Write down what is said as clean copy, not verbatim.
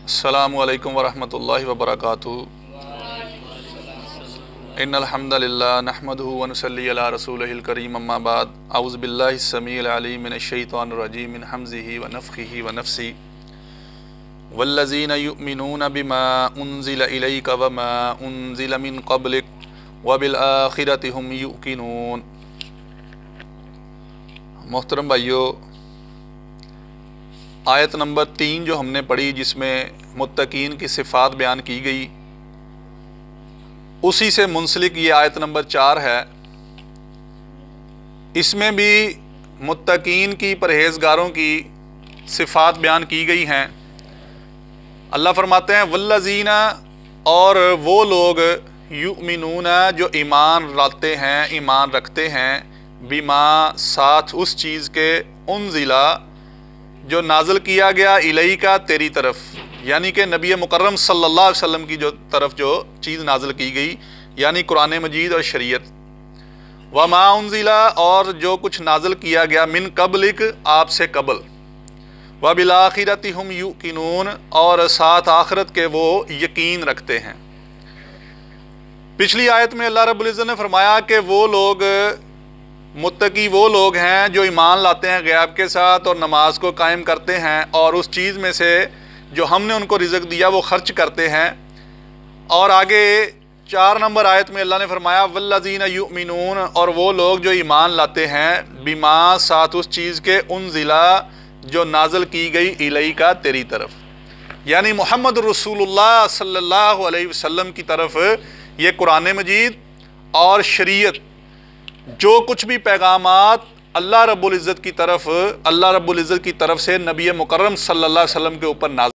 السلام علیکم ورحمۃ اللہ وبرکاتہ۔ ان الحمد للہ نحمدہ ونصلی علی رسولہ الکریم، اما بعد، اعوذ باللہ السمیع العلیم من الشیطان الرجیم من حمزہ ونفخہ ونفثہ۔ والذین یؤمنون بما انزل الیک وما انزل من قبلک وبالآخرۃ ھم یوقنون۔ محترم بھائیو، آیت نمبر 3 جو ہم نے پڑھی، جس میں متقین کی صفات بیان کی گئی، اسی سے منسلک یہ آیت نمبر 4 ہے۔ اس میں بھی متقین کی، پرہیزگاروں کی صفات بیان کی گئی ہیں۔ اللہ فرماتے ہیں والذین، اور وہ لوگ، یؤمنون، جو ایمان لاتے ہیں، ایمان رکھتے ہیں، بما، ساتھ اس چیز کے، انزلہ، جو نازل کیا گیا، الیکا، تیری طرف، یعنی کہ نبی مکرم صلی اللہ علیہ وسلم کی طرف جو چیز نازل کی گئی، یعنی قرآن مجید اور شریعت، وما انزل، اور جو کچھ نازل کیا گیا، من قبلک، آپ سے قبل، وبالآخرۃ ھم یوقنون، اور ساتھ آخرت کے وہ یقین رکھتے ہیں۔ پچھلی آیت میں اللہ رب العزت نے فرمایا کہ وہ لوگ، متقی وہ لوگ ہیں جو ایمان لاتے ہیں غیب کے ساتھ اور نماز کو قائم کرتے ہیں، اور اس چیز میں سے جو ہم نے ان کو رزق دیا وہ خرچ کرتے ہیں۔ اور آگے 4 نمبر آیت میں اللہ نے فرمایا والذین یؤمنون، اور وہ لوگ جو ایمان لاتے ہیں، بما، ساتھ اس چیز کے، انزلہ، جو نازل کی گئی، الیکا، تیری طرف، یعنی محمد رسول اللہ صلی اللہ علیہ وسلم کی طرف، یہ قرآن مجید اور شریعت، جو کچھ بھی پیغامات اللہ رب العزت کی طرف سے نبی مکرم صلی اللہ علیہ وسلم کے اوپر نازل